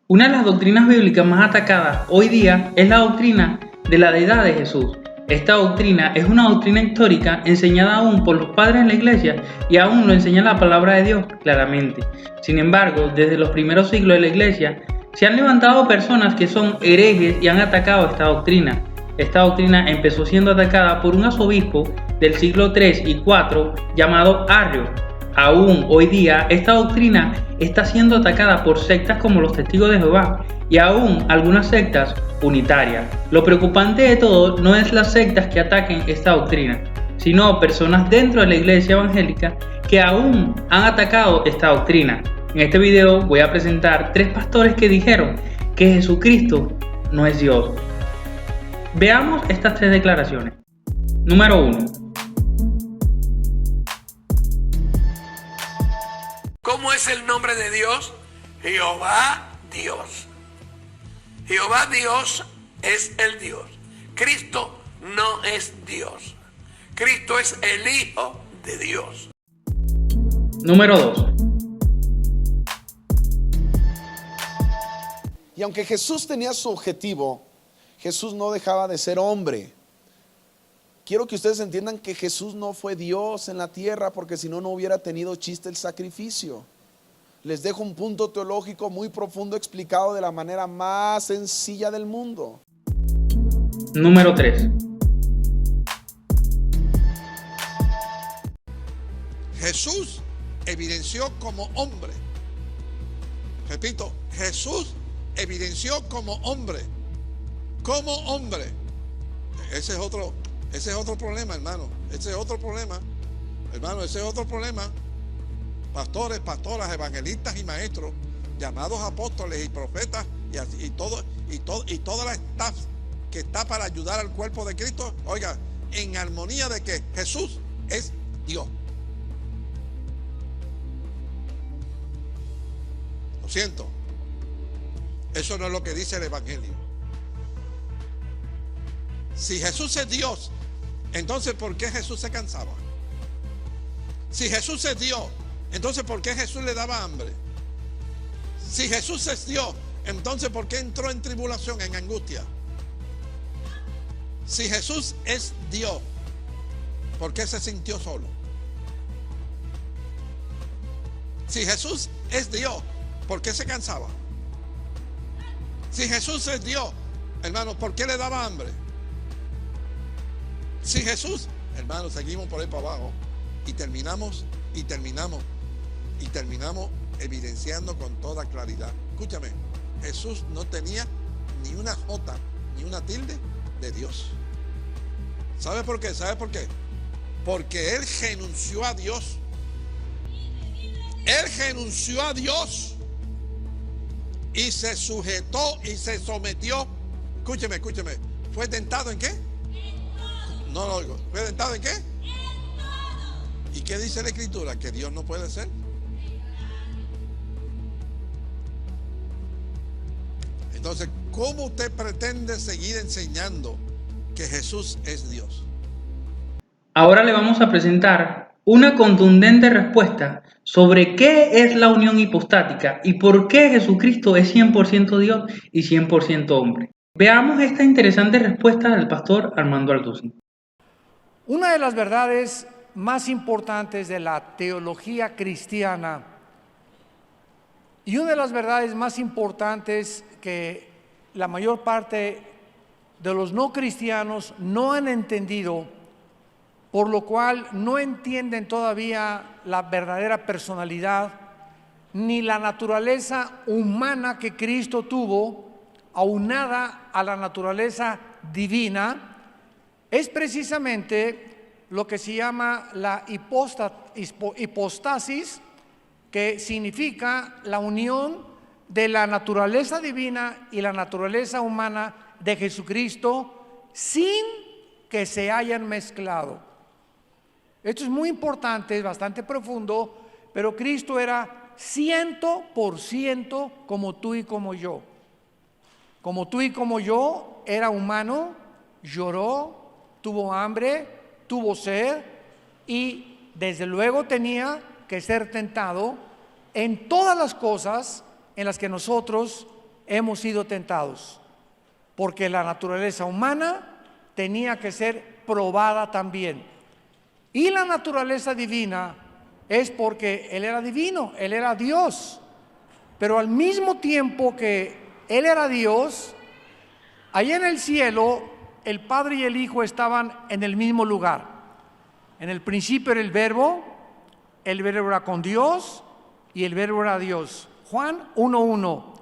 Una de las doctrinas bíblicas más atacadas hoy día es la doctrina de la deidad de Jesús. Esta doctrina es una doctrina histórica enseñada aún por los padres en la iglesia y aún lo enseña la palabra de Dios claramente. Sin embargo, desde los primeros siglos de la iglesia se han levantado personas que son herejes y han atacado esta doctrina. Esta doctrina empezó siendo atacada por un arzobispo del siglo III y IV llamado Arrio. Aún hoy día esta doctrina está siendo atacada por sectas como los Testigos de Jehová y aún algunas sectas unitarias. Lo preocupante de todo no es las sectas que ataquen esta doctrina, sino personas dentro de la iglesia evangélica que aún han atacado esta doctrina. En este video voy a presentar 3 pastores que dijeron que Jesucristo no es Dios. Veamos estas 3 declaraciones. Número 1. ¿Cómo es el nombre de Dios? Jehová Dios. Jehová Dios es el Dios. Cristo no es Dios. Cristo es el Hijo de Dios. Número 2. Y aunque Jesús tenía su objetivo, Jesús no dejaba de ser hombre. Quiero que ustedes entiendan que Jesús no fue Dios en la tierra, porque si no, no hubiera tenido chiste el sacrificio. Les dejo un punto teológico muy profundo explicado de la manera más sencilla del mundo. Número 3. Jesús evidenció como hombre. Repito, Jesús evidenció como hombre. Como hombre. Ese es otro problema, hermano. Ese es otro problema. Hermano, ese es otro problema. Pastores, pastoras, evangelistas y maestros, llamados apóstoles y profetas y toda la staff que está para ayudar al cuerpo de Cristo, oiga, en armonía de que Jesús es Dios. Lo siento. Eso no es lo que dice el Evangelio. Si Jesús es Dios, entonces ¿por qué Jesús se cansaba? Si Jesús es Dios, entonces ¿por qué Jesús le daba hambre? Si Jesús es Dios, entonces ¿por qué entró en tribulación, en angustia? Si Jesús es Dios, ¿por qué se sintió solo? Si Jesús es Dios, ¿por qué se cansaba? Si Jesús es Dios, hermano, ¿por qué le daba hambre? Si Jesús, hermano, seguimos por ahí para abajo y terminamos evidenciando con toda claridad. Escúchame, Jesús no tenía ni una jota, ni una tilde de Dios. ¿Sabe por qué? ¿Sabe por qué? Porque Él renunció a Dios. Él renunció a Dios y se sujetó y se sometió. Escúcheme. ¿Fue tentado en qué? No lo oigo. ¿Fue tentado en qué? ¿Y qué dice la Escritura? Que Dios no puede ser. Entonces, ¿cómo usted pretende seguir enseñando que Jesús es Dios? Ahora le vamos a presentar una contundente respuesta sobre qué es la unión hipostática y por qué Jesucristo es 100% Dios y 100% hombre. Veamos esta interesante respuesta del pastor Armando Alducin. Una de las verdades más importantes de la teología cristiana y una de las verdades más importantes que la mayor parte de los no cristianos no han entendido, por lo cual no entienden todavía la verdadera personalidad ni la naturaleza humana que Cristo tuvo aunada a la naturaleza divina, es precisamente lo que se llama la hipostasis, que significa la unión de la naturaleza divina y la naturaleza humana de Jesucristo sin que se hayan mezclado. Esto es muy importante, es bastante profundo, pero Cristo era 100% como tú y como yo. Como tú y como yo, era humano, lloró, tuvo hambre, tuvo sed y desde luego tenía que ser tentado en todas las cosas en las que nosotros hemos sido tentados, porque la naturaleza humana tenía que ser probada también. Y la naturaleza divina es porque Él era divino, Él era Dios. Pero al mismo tiempo que Él era Dios, allá en el cielo, el Padre y el Hijo estaban en el mismo lugar. En el principio era el Verbo era con Dios y el Verbo era Dios. Juan 1:1.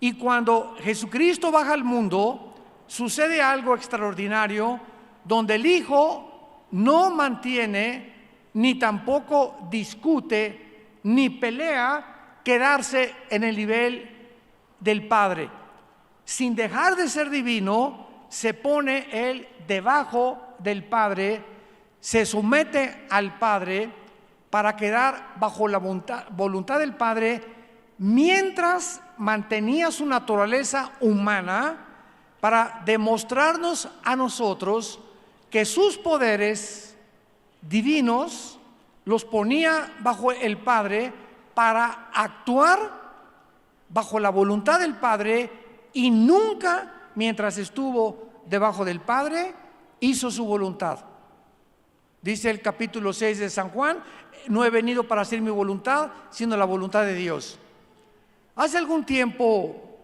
Y cuando Jesucristo baja al mundo, sucede algo extraordinario, donde el Hijo no mantiene, ni tampoco discute, ni pelea quedarse en el nivel del Padre. Sin dejar de ser divino, se pone Él debajo del Padre, se somete al Padre para quedar bajo la voluntad del Padre, mientras mantenía su naturaleza humana, para demostrarnos a nosotros que sus poderes divinos los ponía bajo el Padre para actuar bajo la voluntad del Padre, y nunca, mientras estuvo debajo del Padre, hizo su voluntad. Dice el capítulo 6 de San Juan: no he venido para hacer mi voluntad, sino la voluntad de Dios. Hace algún tiempo,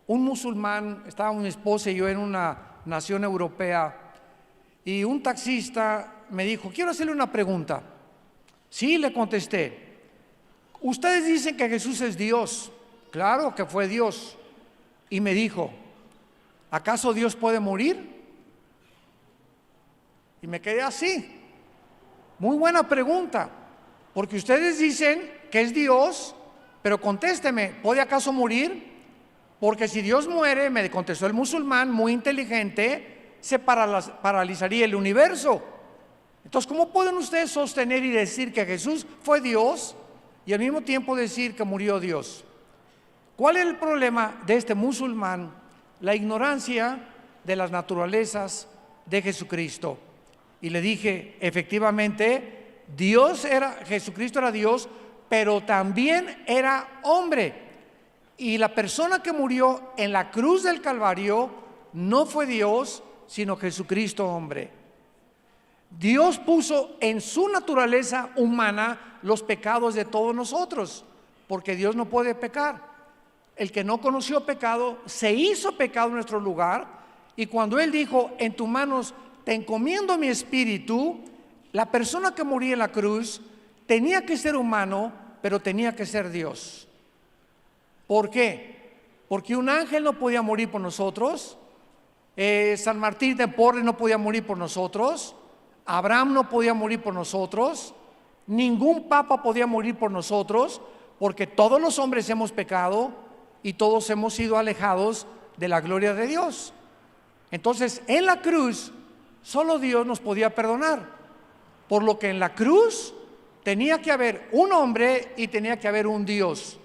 un musulmán, estaba mi esposa y yo en una nación europea, y un taxista me dijo: quiero hacerle una pregunta. Sí, le contesté. Ustedes dicen que Jesús es Dios. Claro que fue Dios. Y me dijo: ¿acaso Dios puede morir? Y me quedé así. Muy buena pregunta, porque ustedes dicen que es Dios, pero contésteme, ¿puede acaso morir? Porque si Dios muere, me contestó el musulmán, muy inteligente, se paralizaría el universo. Entonces, ¿cómo pueden ustedes sostener y decir que Jesús fue Dios y al mismo tiempo decir que murió Dios? ¿Cuál es el problema de este musulmán? La ignorancia de las naturalezas de Jesucristo. Y le dije, efectivamente, Jesucristo era Dios, pero también era hombre. Y la persona que murió en la cruz del Calvario no fue Dios, sino Jesucristo hombre. Dios puso en su naturaleza humana los pecados de todos nosotros, porque Dios no puede pecar. El que no conoció pecado se hizo pecado en nuestro lugar, y cuando Él dijo: en tus manos te encomiendo mi espíritu, la persona que moría en la cruz tenía que ser humano, pero tenía que ser Dios. ¿Por qué? Porque un ángel no podía morir por nosotros, San Martín de Porres no podía morir por nosotros, Abraham no podía morir por nosotros, ningún papa podía morir por nosotros, porque todos los hombres hemos pecado y todos hemos sido alejados de la gloria de Dios. Entonces, en la cruz solo Dios nos podía perdonar, por lo que en la cruz tenía que haber un hombre y tenía que haber un Dios.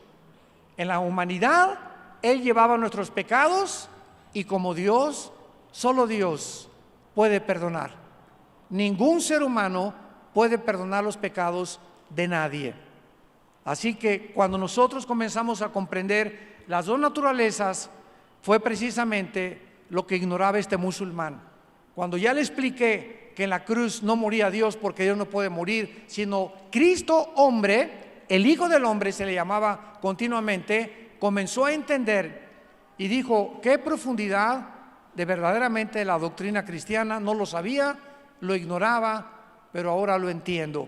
En la humanidad Él llevaba nuestros pecados, y como Dios, solo Dios puede perdonar. Ningún ser humano puede perdonar los pecados de nadie. Así que cuando nosotros comenzamos a comprender las dos naturalezas, fue precisamente lo que ignoraba este musulmán. Cuando ya le expliqué que en la cruz no moría Dios, porque Dios no puede morir, sino Cristo hombre, el Hijo del Hombre se le llamaba continuamente, comenzó a entender y dijo: qué profundidad de verdaderamente la doctrina cristiana. No lo sabía, lo ignoraba, pero ahora lo entiendo.